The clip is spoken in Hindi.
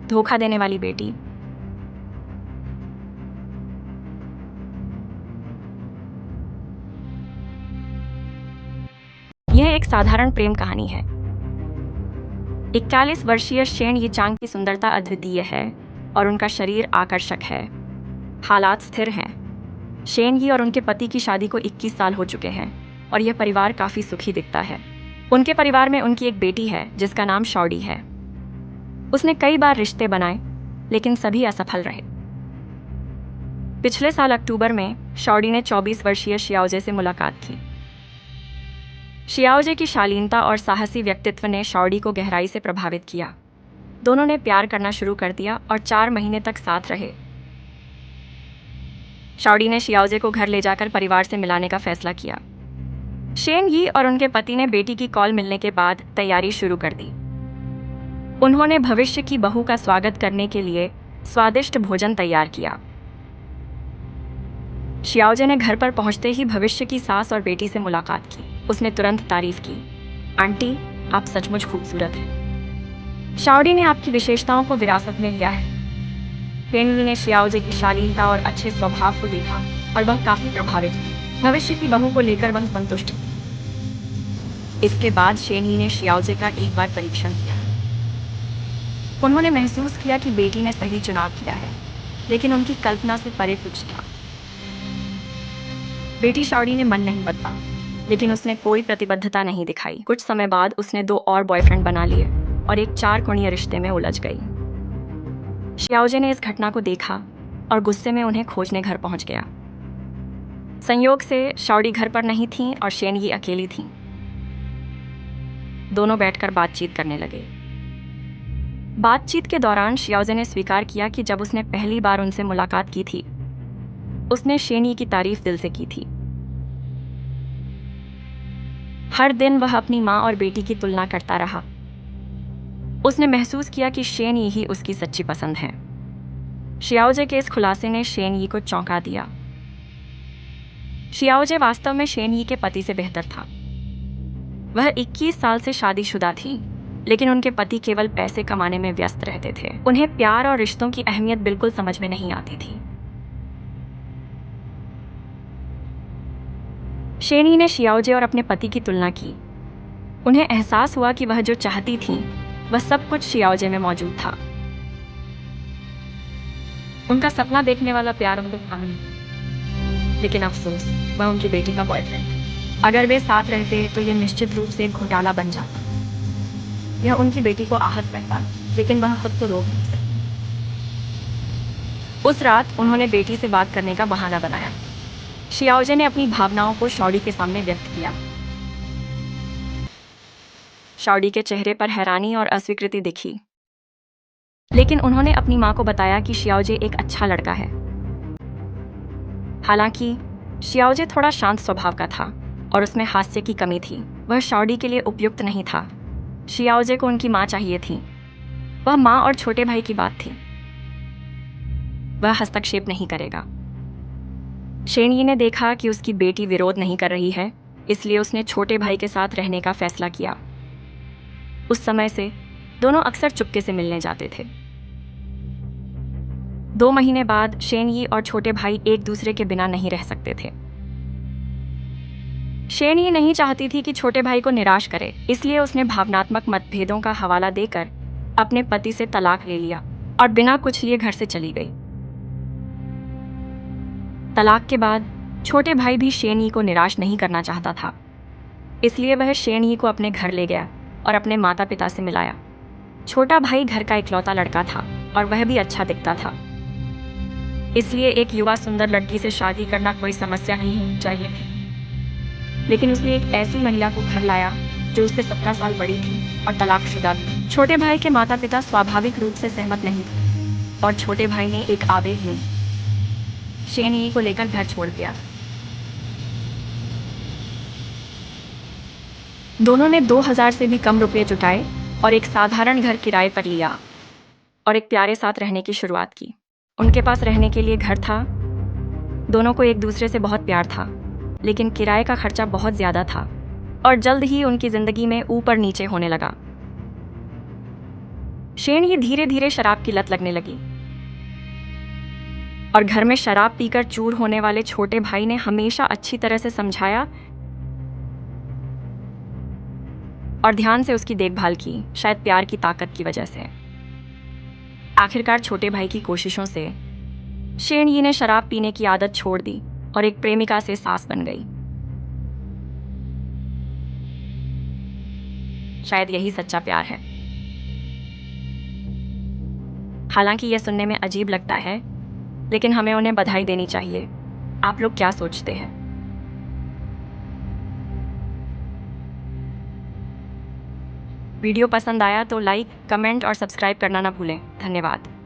धोखा देने वाली बेटी। यह एक साधारण प्रेम कहानी है। 41 वर्षीय शेन यी चांग की सुंदरता अद्वितीय है और उनका शरीर आकर्षक है। हालात स्थिर हैं। शेन यी और उनके पति की शादी को 21 साल हो चुके हैं और यह परिवार काफी सुखी दिखता है। उनके परिवार में उनकी एक बेटी है जिसका नाम शॉडी है। उसने कई बार रिश्ते बनाए लेकिन सभी असफल रहे। पिछले साल अक्टूबर में शॉडी ने 24 वर्षीय शियाओजे से मुलाकात की। शियाओजे की शालीनता और साहसी व्यक्तित्व ने शॉडी को गहराई से प्रभावित किया। दोनों ने प्यार करना शुरू कर दिया और 4 महीने तक साथ रहे। शॉडी ने शियाओजे को घर ले जाकर परिवार से मिलाने का फैसला किया। शेन यी और उनके पति ने बेटी की कॉल मिलने के बाद तैयारी शुरू कर दी। उन्होंने भविष्य की बहू का स्वागत करने के लिए स्वादिष्ट भोजन तैयार किया। शियाओजे ने घर पर पहुंचते ही भविष्य की सास और बेटी से मुलाकात की। उसने तुरंत तारीफ की। आंटी, आप सचमुच खूबसूरत हैं। शॉडी ने आपकी विशेषताओं को विरासत में लिया है। शेन यी ने शियाओजे की शालीनता और अच्छे स्वभाव को देखा और वह काफी प्रभावित हुई। भविष्य की बहू को लेकर वह संतुष्ट थी। इसके बाद शेन यी ने शियाओजे का एक बार परीक्षण किया। उन्होंने महसूस किया कि बेटी ने सही चुनाव किया है, लेकिन उनकी कल्पना से परे कुछ था। बेटी शॉडी ने मन नहीं बदला, लेकिन उसने कोई प्रतिबद्धता नहीं दिखाई। कुछ समय बाद उसने 2 और बॉयफ्रेंड बना लिए और एक 4 कोणीय रिश्ते में उलझ गई। शियाओजे ने इस घटना को देखा और गुस्से में उन्हें खोजने घर पहुंच गया। संयोग से शॉडी घर पर नहीं थी और शेन यी अकेली थी। दोनों बैठकर बातचीत करने लगे। बातचीत के दौरान शियाओजे ने स्वीकार किया कि जब उसने पहली बार उनसे मुलाकात की थी, उसने शेन यी की तारीफ दिल से की थी। हर दिन वह अपनी माँ और बेटी की तुलना करता रहा। उसने महसूस किया कि शेन यी ही उसकी सच्ची पसंद है। शियाओजे के इस खुलासे ने शेन यी को चौंका दिया। शियाओजे वास्तव में शेन यी के पति से बेहतर था। वह 21 साल से शादीशुदा थी, लेकिन उनके पति केवल पैसे कमाने में व्यस्त रहते थे। उन्हें प्यार और रिश्तों की अहमियत बिल्कुल समझ में नहीं आती थी। शेन यी ने शियाओजे और अपने पति की तुलना की। उन्हें एहसास हुआ कि वह जो चाहती थीं, वह सब कुछ शियाओजे में मौजूद था। उनका सपना देखने वाला प्यार उनको था नहीं, लेकिन अफसोस, वह उनकी बेटी का बॉयफ्रेंड। अगर वे साथ रहते तो यह निश्चित रूप से एक घोटाला बन जाता। यह उनकी बेटी को आहत करता, लेकिन वह खुद को रोक नहीं सकती। उस रात उन्होंने बेटी से बात करने का बहाना बनाया। शियाओजे ने अपनी भावनाओं को शॉडी के सामने व्यक्त किया। शॉडी के चेहरे पर हैरानी और अस्वीकृति दिखी, लेकिन उन्होंने अपनी माँ को बताया कि शियाओजे एक अच्छा लड़का है। हालांकि शियाओजे थोड़ा शांत स्वभाव का था और उसमें हास्य की कमी थी। वह शॉडी के लिए उपयुक्त नहीं था। शियाओजे को उनकी माँ चाहिए थी। वह माँ और छोटे भाई की बात थी। वह हस्तक्षेप नहीं करेगा। शेन यी ने देखा कि उसकी बेटी विरोध नहीं कर रही है, इसलिए उसने छोटे भाई के साथ रहने का फैसला किया। उस समय से दोनों अक्सर चुपके से मिलने जाते थे। 2 महीने बाद शेन यी और छोटे भाई एक दूसरे के बिना नहीं रह सकते थे। शेन यी नहीं चाहती थी कि छोटे भाई को निराश करे, इसलिए उसने भावनात्मक मतभेदों का हवाला देकर अपने पति से तलाक ले लिया और बिना कुछ लिए घर से चली गई। तलाक के बाद छोटे भाई भी शेन यी को निराश नहीं करना चाहता था, इसलिए वह शेन यी को अपने घर ले गया और अपने माता पिता से मिलाया। छोटा भाई घर का इकलौता लड़का था और वह भी अच्छा दिखता था, इसलिए एक युवा सुंदर लड़की से शादी करना कोई समस्या नहीं होनी चाहिए थी। लेकिन उसने एक ऐसी महिला को घर लाया जो उससे 17 साल बड़ी थी और तलाकशुदा थी। छोटे भाई के माता पिता स्वाभाविक रूप से सहमत नहीं थे और छोटे भाई ने एक आवेग में शेन यी को लेकर घर छोड़ दिया। दोनों ने 2000 से भी कम रुपए जुटाए और एक साधारण घर किराए पर लिया और एक प्यारे साथ रहने की शुरुआत की। उनके पास रहने के लिए घर था। दोनों को एक दूसरे से बहुत प्यार था, लेकिन किराए का खर्चा बहुत ज्यादा था और जल्द ही उनकी जिंदगी में ऊपर नीचे होने लगा। शेन ही धीरे धीरे शराब की लत लगने लगी और घर में शराब पीकर चूर होने वाले छोटे भाई ने हमेशा अच्छी तरह से समझाया और ध्यान से उसकी देखभाल की, शायद प्यार की ताकत की वजह से। आखिरकार छोटे भाई की कोशिशों से शेन यी ने शराब पीने की आदत छोड़ दी और एक प्रेमिका से सास बन गई। शायद यही सच्चा प्यार है। हालांकि यह सुनने में अजीब लगता है, लेकिन हमें उन्हें बधाई देनी चाहिए। आप लोग क्या सोचते हैं? वीडियो पसंद आया तो लाइक, कमेंट और सब्सक्राइब करना ना भूलें। धन्यवाद।